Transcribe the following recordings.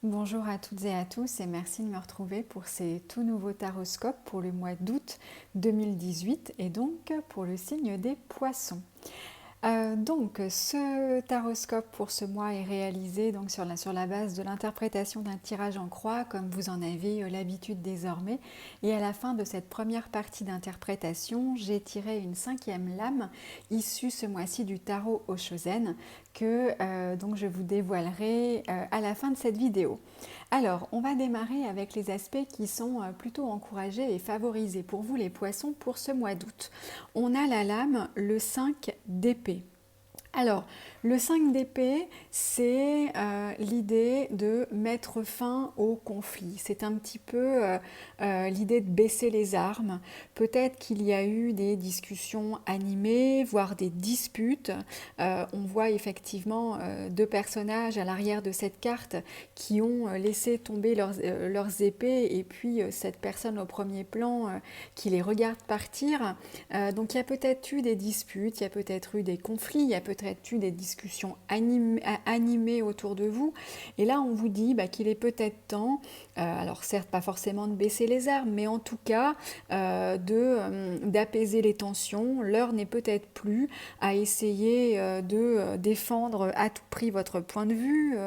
Bonjour à toutes et à tous et merci de me retrouver pour ces tout nouveaux taroscopes pour le mois d'août 2018 et donc pour le signe des poissons. Donc, ce taroscope pour ce mois est réalisé donc sur la base de l'interprétation d'un tirage en croix, comme vous en avez l'habitude désormais. Et à la fin de cette première partie d'interprétation, j'ai tiré une cinquième lame issue ce mois-ci du tarot Oshozen que donc je vous dévoilerai à la fin de cette vidéo. Alors, on va démarrer avec les aspects qui sont plutôt encouragés et favorisés pour vous les poissons pour ce mois d'août. On a la lame, le 5 d'épée. Alors, le 5 d'épée, c'est l'idée de mettre fin au conflit. C'est un petit peu l'idée de baisser les armes. Peut-être qu'il y a eu des discussions animées, voire des disputes. On voit effectivement deux personnages à l'arrière de cette carte qui ont laissé tomber leurs épées et puis cette personne au premier plan qui les regarde partir. Donc il y a peut-être eu des disputes, il y a peut-être eu des conflits, il y a peut-être eu des discussions animées autour de vous. Et là, on vous dit qu'il est peut-être temps, alors certes pas forcément de baisser les armes, mais en tout cas d'apaiser les tensions. L'heure n'est peut-être plus à essayer de défendre à tout prix votre point de vue.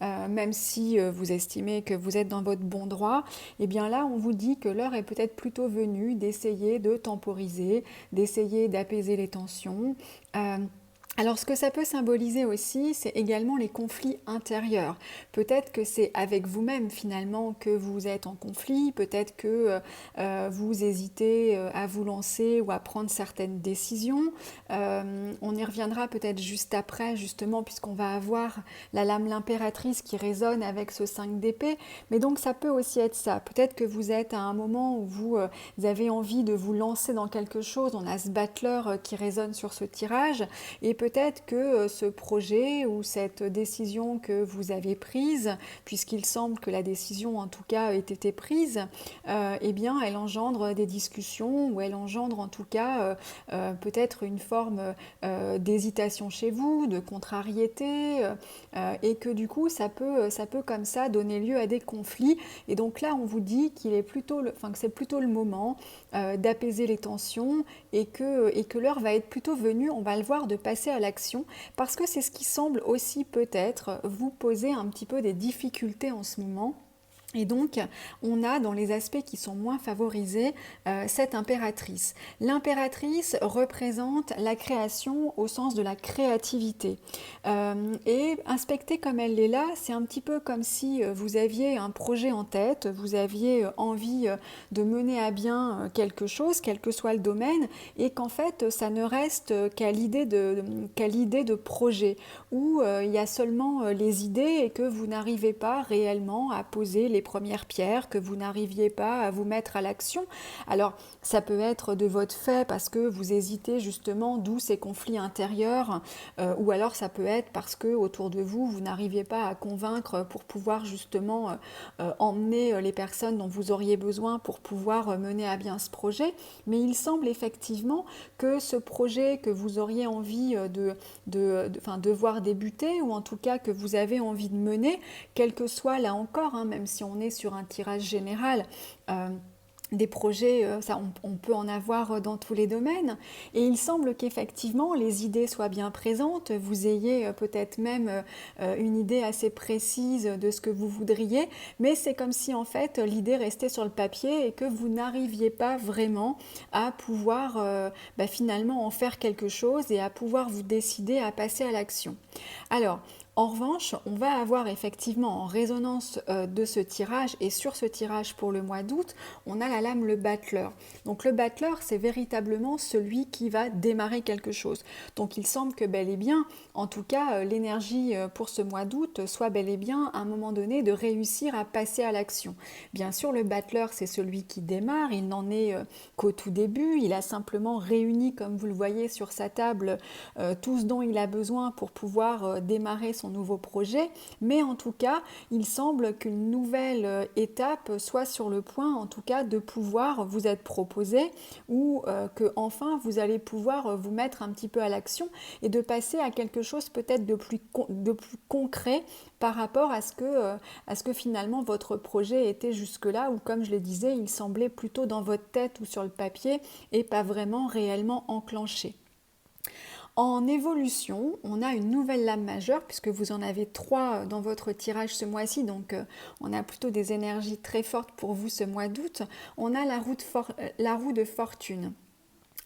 Même si vous estimez que vous êtes dans votre bon droit, et bien là on vous dit que l'heure est peut-être plutôt venue d'essayer de temporiser, d'essayer d'apaiser les tensions. Alors ce que ça peut symboliser aussi, c'est également les conflits intérieurs. Peut-être que c'est avec vous-même finalement que vous êtes en conflit, peut-être que vous hésitez à vous lancer ou à prendre certaines décisions. On y reviendra peut-être juste après justement puisqu'on va avoir la lame l'impératrice qui résonne avec ce 5 d'épée. Mais donc ça peut aussi être ça. Peut-être que vous êtes à un moment où vous avez envie de vous lancer dans quelque chose. On a ce battleur qui résonne sur ce tirage et peut-être que ce projet ou cette décision que vous avez prise, puisqu'il semble que la décision en tout cas ait été prise, eh bien elle engendre des discussions ou elle engendre en tout cas peut-être une forme d'hésitation chez vous, de contrariété, et que du coup ça peut comme ça donner lieu à des conflits. Et donc là on vous dit qu'il est plutôt que c'est plutôt le moment d'apaiser les tensions et que l'heure va être plutôt venue, on va le voir, de passer à l'action parce que c'est ce qui semble aussi peut-être vous poser un petit peu des difficultés en ce moment. Et donc, on a dans les aspects qui sont moins favorisés cette impératrice. L'impératrice représente la création au sens de la créativité. Et inspectée comme elle est là, c'est un petit peu comme si vous aviez un projet en tête, vous aviez envie de mener à bien quelque chose, quel que soit le domaine, et qu'en fait, ça ne reste qu'à l'idée de projet, où il y a seulement les idées et que vous n'arrivez pas réellement à poser les premières pierres, que vous n'arriviez pas à vous mettre à l'action. Alors, ça peut être de votre fait parce que vous hésitez justement, d'où ces conflits intérieurs, ou alors ça peut être parce que autour de vous, vous n'arriviez pas à convaincre pour pouvoir justement emmener les personnes dont vous auriez besoin pour pouvoir mener à bien ce projet. Mais il semble effectivement que ce projet que vous auriez envie de voir débuter, ou en tout cas que vous avez envie de mener, quel que soit là encore, même si on est sur un tirage général, des projets, ça, on peut en avoir dans tous les domaines. Et il semble qu'effectivement, les idées soient bien présentes, vous ayez peut-être même une idée assez précise de ce que vous voudriez, mais c'est comme si en fait l'idée restait sur le papier et que vous n'arriviez pas vraiment à pouvoir finalement en faire quelque chose et à pouvoir vous décider à passer à l'action. Alors, en revanche, on va avoir effectivement en résonance de ce tirage et sur ce tirage pour le mois d'août, on a la lame le battleur. Donc le battleur, c'est véritablement celui qui va démarrer quelque chose. Donc il semble que bel et bien, en tout cas, l'énergie pour ce mois d'août soit bel et bien à un moment donné de réussir à passer à l'action. Bien sûr, le battleur, c'est celui qui démarre, il n'en est qu'au tout début, il a simplement réuni, comme vous le voyez sur sa table, tout ce dont il a besoin pour pouvoir démarrer son son nouveau projet, mais en tout cas, il semble qu'une nouvelle étape soit sur le point, en tout cas, de pouvoir vous être proposée ou que enfin vous allez pouvoir vous mettre un petit peu à l'action et de passer à quelque chose peut-être de plus concret par rapport à ce que finalement votre projet était jusque-là, ou comme je le disais, il semblait plutôt dans votre tête ou sur le papier et pas vraiment réellement enclenché. En évolution, on a une nouvelle lame majeure, puisque vous en avez 3 dans votre tirage ce mois-ci, donc on a plutôt des énergies très fortes pour vous ce mois d'août. On a la roue de fortune.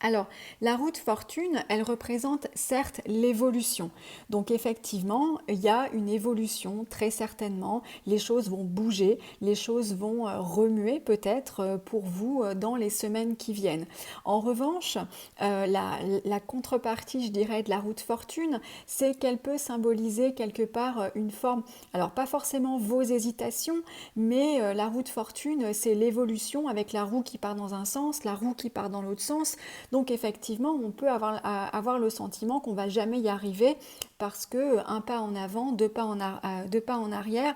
Alors, la roue de fortune, elle représente certes l'évolution. Donc effectivement, il y a une évolution, très certainement. Les choses vont bouger, les choses vont remuer peut-être pour vous dans les semaines qui viennent. En revanche, la contrepartie, je dirais, de la roue de fortune, c'est qu'elle peut symboliser quelque part une forme, alors pas forcément vos hésitations, mais la roue de fortune, c'est l'évolution avec la roue qui part dans un sens, la roue qui part dans l'autre sens. Donc effectivement, on peut avoir le sentiment qu'on ne va jamais y arriver parce que un pas en avant, deux pas en arrière,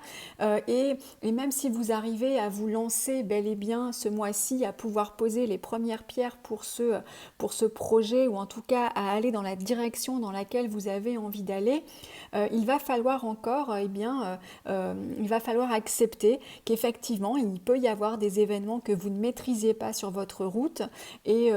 et même si vous arrivez à vous lancer bel et bien ce mois-ci, à pouvoir poser les premières pierres pour ce projet, ou en tout cas à aller dans la direction dans laquelle vous avez envie d'aller, il va falloir encore, il va falloir accepter qu'effectivement, il peut y avoir des événements que vous ne maîtrisez pas sur votre route et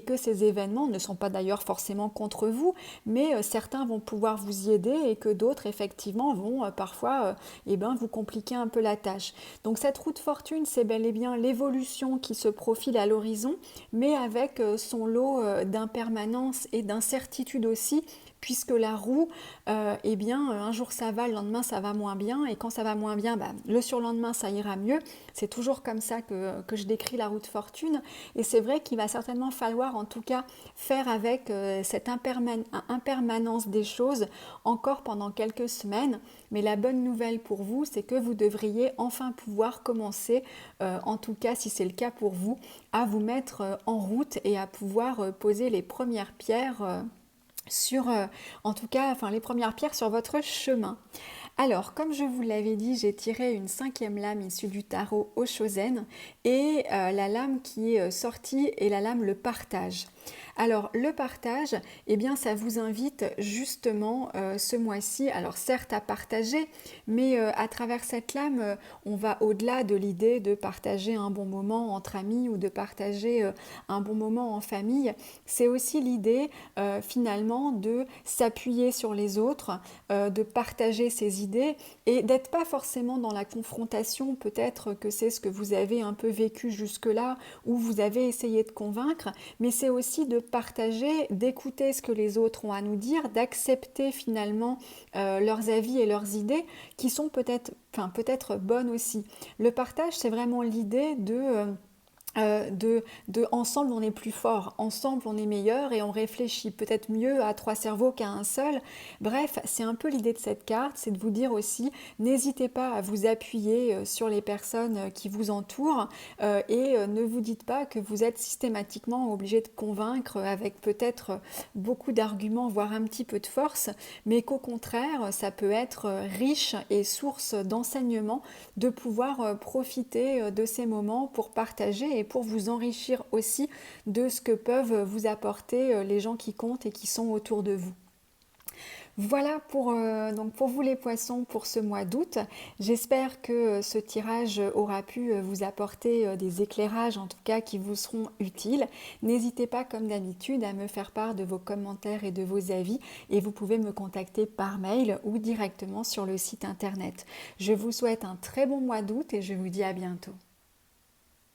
que ces événements ne sont pas d'ailleurs forcément contre vous, mais certains vont pouvoir vous y aider et que d'autres effectivement vont parfois vous compliquer un peu la tâche. Donc cette roue de fortune, c'est bel et bien l'évolution qui se profile à l'horizon, mais avec son lot d'impermanence et d'incertitude aussi, puisque la roue, un jour ça va, le lendemain ça va moins bien, et quand ça va moins bien, le surlendemain ça ira mieux. C'est toujours comme ça que je décris la roue de fortune, et c'est vrai qu'il va certainement falloir en tout cas faire avec cette impermanence des choses encore pendant quelques semaines, mais la bonne nouvelle pour vous, c'est que vous devriez enfin pouvoir commencer, en tout cas si c'est le cas pour vous, à vous mettre en route et à pouvoir poser les premières pierres les premières pierres sur votre chemin. Alors, comme je vous l'avais dit, j'ai tiré une 5e lame issue du tarot Oshozen, et la lame qui est sortie est la lame le partage. Alors le partage, ça vous invite justement ce mois-ci, alors certes à partager, mais à travers cette lame, on va au-delà de l'idée de partager un bon moment entre amis ou de partager un bon moment en famille. C'est aussi l'idée finalement de s'appuyer sur les autres, de partager ses idées et d'être pas forcément dans la confrontation. Peut-être que c'est ce que vous avez un peu vécu jusque-là, où vous avez essayé de convaincre, mais c'est aussi de partager, d'écouter ce que les autres ont à nous dire, d'accepter finalement leurs avis et leurs idées qui sont peut-être bonnes aussi. Le partage, c'est vraiment l'idée de ensemble on est plus fort, ensemble on est meilleur et on réfléchit peut-être mieux à 3 cerveaux qu'à un seul. Bref, c'est un peu l'idée de cette carte, c'est de vous dire aussi, n'hésitez pas à vous appuyer sur les personnes qui vous entourent et ne vous dites pas que vous êtes systématiquement obligé de convaincre avec peut-être beaucoup d'arguments, voire un petit peu de force, mais qu'au contraire, ça peut être riche et source d'enseignement de pouvoir profiter de ces moments pour partager et pour vous enrichir aussi de ce que peuvent vous apporter les gens qui comptent et qui sont autour de vous. Voilà donc pour vous les poissons pour ce mois d'août. J'espère que ce tirage aura pu vous apporter des éclairages, en tout cas qui vous seront utiles. N'hésitez pas comme d'habitude à me faire part de vos commentaires et de vos avis, et vous pouvez me contacter par mail ou directement sur le site internet. Je vous souhaite un très bon mois d'août et je vous dis à bientôt.